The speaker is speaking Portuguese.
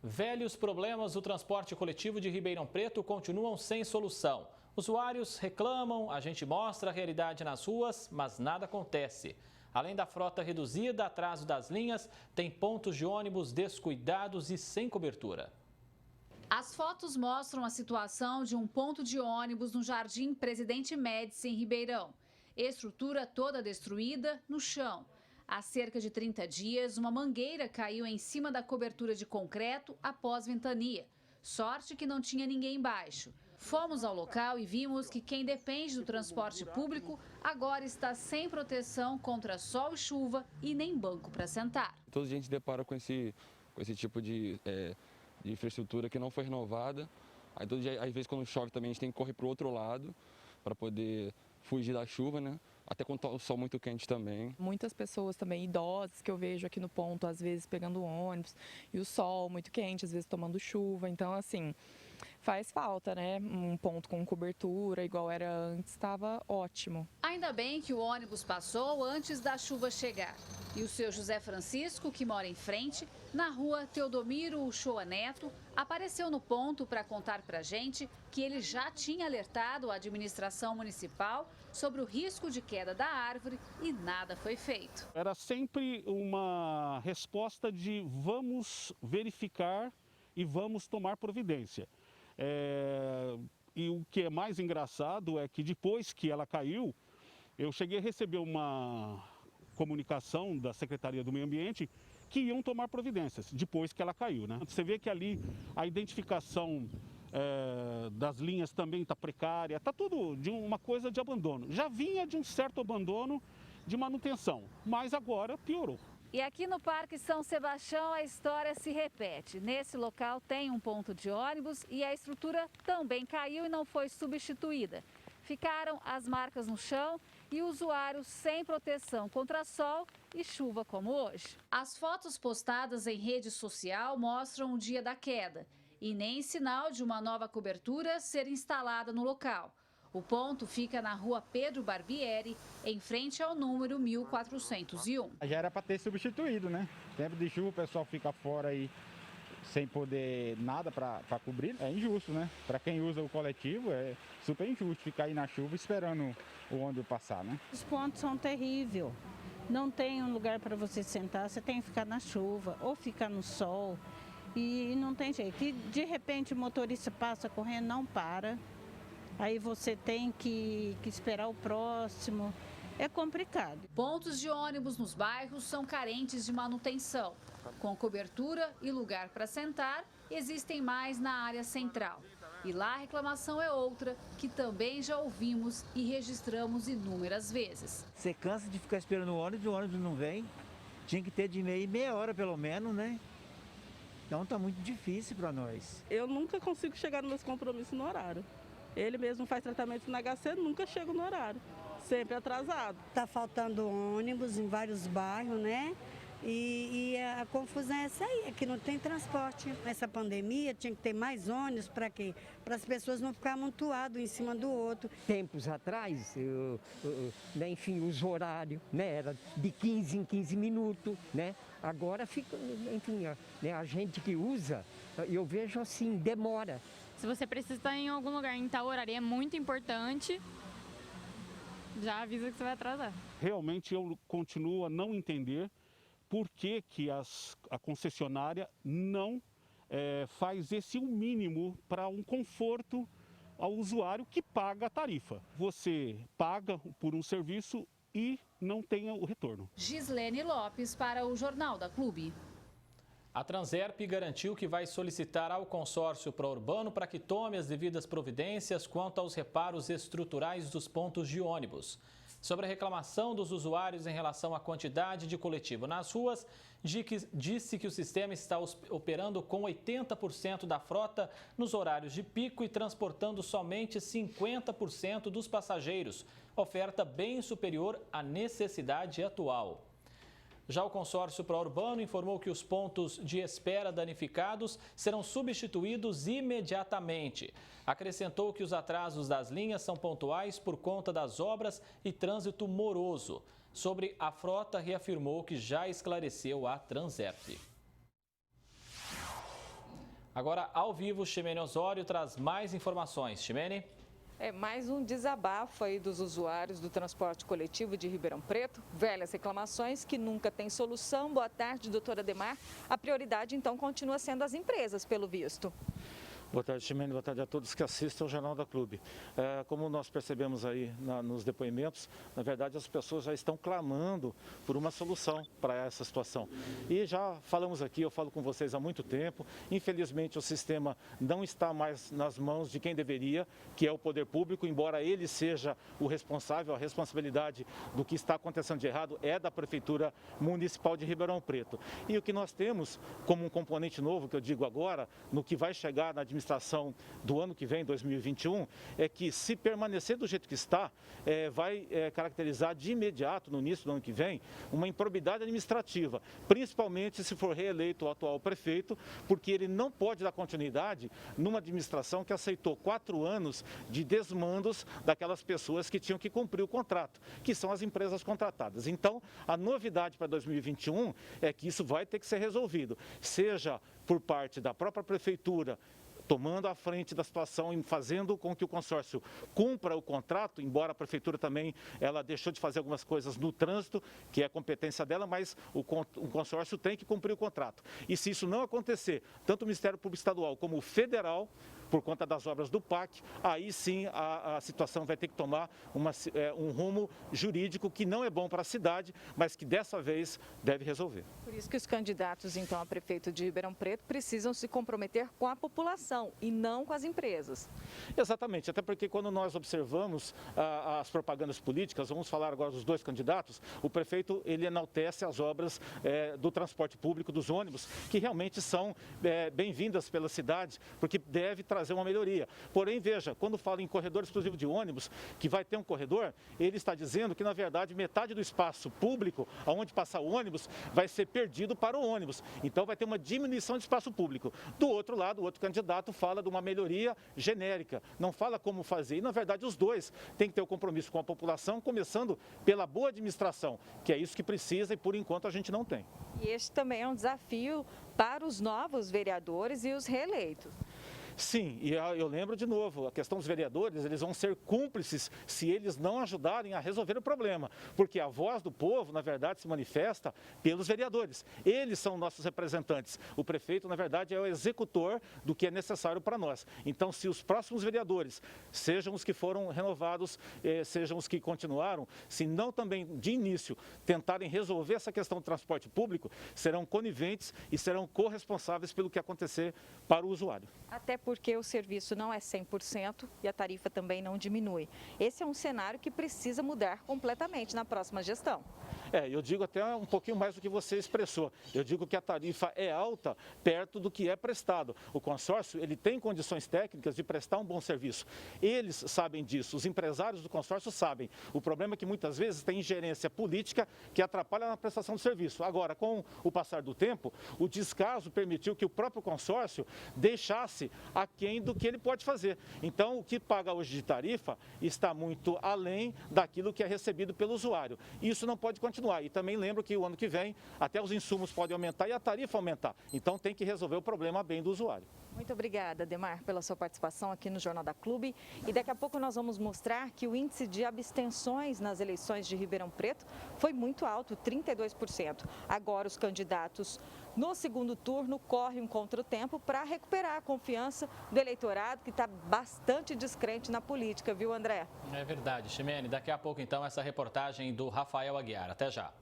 Velhos problemas do transporte coletivo de Ribeirão Preto continuam sem solução. Usuários reclamam, a gente mostra a realidade nas ruas, mas nada acontece. Além da frota reduzida, atraso das linhas, tem pontos de ônibus descuidados e sem cobertura. As fotos mostram a situação de um ponto de ônibus no Jardim Presidente Médici, em Ribeirão. Estrutura toda destruída no chão. Há cerca de 30 dias, uma mangueira caiu em cima da cobertura de concreto após ventania. Sorte que não tinha ninguém embaixo. Fomos ao local e vimos que quem depende do transporte público agora está sem proteção contra sol e chuva e nem banco para sentar. Toda a gente se depara com esse tipo de infraestrutura que não foi renovada. Aí, às vezes, quando chove também, a gente tem que correr para o outro lado para poder fugir da chuva, né? Até quando está o sol muito quente também. Muitas pessoas também idosas que eu vejo aqui no ponto, às vezes pegando ônibus, e o sol muito quente, às vezes tomando chuva. Então, assim, faz falta, né? Um ponto com cobertura, igual era antes, estava ótimo. Ainda bem que o ônibus passou antes da chuva chegar. E o seu José Francisco, que mora em frente, na rua Teodomiro Uchoa Neto, apareceu no ponto para contar para a gente que ele já tinha alertado a administração municipal sobre o risco de queda da árvore e nada foi feito. Era sempre uma resposta de vamos verificar e vamos tomar providência. E o que é mais engraçado é que depois que ela caiu, eu cheguei a receber uma comunicação da Secretaria do Meio Ambiente que iam tomar providências depois que ela caiu, né? Você vê que ali a identificação das linhas também está precária, está tudo de uma coisa de abandono. Já vinha de um certo abandono de manutenção, mas agora piorou. E aqui no Parque São Sebastião a história se repete. Nesse local tem um ponto de ônibus e a estrutura também caiu e não foi substituída. Ficaram as marcas no chão e usuários sem proteção contra sol e chuva como hoje. As fotos postadas em rede social mostram o dia da queda e nem sinal de uma nova cobertura ser instalada no local. O ponto fica na rua Pedro Barbieri, em frente ao número 1401. Já era para ter substituído, né? Tempo de chuva, o pessoal fica fora aí sem poder nada para cobrir. É injusto, né? Para quem usa o coletivo é super injusto ficar aí na chuva esperando o ônibus passar, né? Os pontos são terríveis. Não tem um lugar para você sentar, você tem que ficar na chuva ou ficar no sol. E não tem jeito. E de repente o motorista passa correndo, não para. Aí você tem que esperar o próximo. É complicado. Pontos de ônibus nos bairros são carentes de manutenção. Com cobertura e lugar para sentar, existem mais na área central. E lá a reclamação é outra, que também já ouvimos e registramos inúmeras vezes. Você cansa de ficar esperando o ônibus não vem. Tinha que ter de meia hora pelo menos, né? Então tá muito difícil para nós. Eu nunca consigo chegar nos meus compromissos no horário. Ele mesmo faz tratamento no HC, nunca chega no horário, sempre atrasado. Está faltando ônibus em vários bairros, né? E a confusão é essa aí, é que não tem transporte. Nessa pandemia tinha que ter mais ônibus para quê? Para as pessoas não ficarem amontoadas em cima do outro. Tempos atrás, enfim, os horários, né, era de 15 em 15 minutos, né? Agora fica, enfim, né, a gente que usa, eu vejo assim, demora. Se você precisa estar em algum lugar em tal horário, é muito importante, já avisa que você vai atrasar. Realmente eu continuo a não entender por que a concessionária não faz o mínimo para um conforto ao usuário que paga a tarifa. Você paga por um serviço e não tem o retorno. Gislene Lopes para o Jornal da Clube. A Transerp garantiu que vai solicitar ao consórcio Pró-Urbano para que tome as devidas providências quanto aos reparos estruturais dos pontos de ônibus. Sobre a reclamação dos usuários em relação à quantidade de coletivo nas ruas, disse que o sistema está operando com 80% da frota nos horários de pico e transportando somente 50% dos passageiros, oferta bem superior à necessidade atual. Já o consórcio Pró-Urbano informou que os pontos de espera danificados serão substituídos imediatamente. Acrescentou que os atrasos das linhas são pontuais por conta das obras e trânsito moroso. Sobre a frota, reafirmou que já esclareceu a Transerp. Agora, ao vivo, Ximene Osório traz mais informações. Ximene? É mais um desabafo aí dos usuários do transporte coletivo de Ribeirão Preto. Velhas reclamações que nunca tem solução. Boa tarde, doutora Ademar. A prioridade, então, continua sendo as empresas, pelo visto. Boa tarde, Ximene. Boa tarde a todos que assistem ao Jornal da Clube. Como nós percebemos aí nos depoimentos, na verdade as pessoas já estão clamando por uma solução para essa situação. E já falamos aqui, eu falo com vocês há muito tempo, infelizmente o sistema não está mais nas mãos de quem deveria, que é o poder público, embora ele seja o responsável, a responsabilidade do que está acontecendo de errado é da Prefeitura Municipal de Ribeirão Preto. E o que nós temos como um componente novo, que eu digo agora, no que vai chegar na administração do ano que vem, 2021, é que se permanecer do jeito que está, vai caracterizar de imediato, no início do ano que vem, uma improbidade administrativa, principalmente se for reeleito o atual prefeito, porque ele não pode dar continuidade numa administração que aceitou 4 anos de desmandos daquelas pessoas que tinham que cumprir o contrato, que são as empresas contratadas. Então, a novidade para 2021 é que isso vai ter que ser resolvido, seja por parte da própria prefeitura, tomando a frente da situação e fazendo com que o consórcio cumpra o contrato, embora a prefeitura também ela deixou de fazer algumas coisas no trânsito, que é competência dela, mas o consórcio tem que cumprir o contrato. E se isso não acontecer, tanto o Ministério Público Estadual como o Federal, por conta das obras do PAC, aí sim a situação vai ter que tomar um rumo jurídico que não é bom para a cidade, mas que dessa vez deve resolver. Por isso que os candidatos, então, a prefeito de Ribeirão Preto precisam se comprometer com a população e não com as empresas. Exatamente, até porque quando nós observamos as propagandas políticas, vamos falar agora dos 2 candidatos, o prefeito ele enaltece as obras do transporte público, dos ônibus, que realmente são bem-vindas pela cidade, porque deve trazer uma melhoria. Porém, veja, quando fala em corredor exclusivo de ônibus, que vai ter um corredor, ele está dizendo que, na verdade, metade do espaço público, onde passa o ônibus, vai ser perdido para o ônibus. Então, vai ter uma diminuição de espaço público. Do outro lado, o outro candidato fala de uma melhoria genérica, não fala como fazer. E, na verdade, os dois têm que ter o compromisso com a população, começando pela boa administração, que é isso que precisa e, por enquanto, a gente não tem. E este também é um desafio para os novos vereadores e os reeleitos. Sim, e eu lembro de novo, a questão dos vereadores, eles vão ser cúmplices se eles não ajudarem a resolver o problema, porque a voz do povo, na verdade, se manifesta pelos vereadores. Eles são nossos representantes. O prefeito, na verdade, é o executor do que é necessário para nós. Então, se os próximos vereadores, sejam os que foram renovados, sejam os que continuaram, se não também de início tentarem resolver essa questão do transporte público, serão coniventes e serão corresponsáveis pelo que acontecer para o usuário. Até porque o serviço não é 100% e a tarifa também não diminui. Esse é um cenário que precisa mudar completamente na próxima gestão. Eu digo até um pouquinho mais do que você expressou. Eu digo que a tarifa é alta perto do que é prestado. O consórcio ele tem condições técnicas de prestar um bom serviço. Eles sabem disso, os empresários do consórcio sabem. O problema é que muitas vezes tem ingerência política que atrapalha na prestação do serviço. Agora, com o passar do tempo, o descaso permitiu que o próprio consórcio deixasse aquém do que ele pode fazer. Então, o que paga hoje de tarifa está muito além daquilo que é recebido pelo usuário. Isso não pode continuar. E também lembro que o ano que vem até os insumos podem aumentar e a tarifa aumentar. Então tem que resolver o problema bem do usuário. Muito obrigada, Ademar, pela sua participação aqui no Jornal da Clube. E daqui a pouco nós vamos mostrar que o índice de abstenções nas eleições de Ribeirão Preto foi muito alto, 32%. Agora os candidatos no segundo turno correm um contratempo para recuperar a confiança do eleitorado que está bastante descrente na política, viu, André? É verdade, Ximene. Daqui a pouco, então, essa reportagem do Rafael Aguiar. Até já.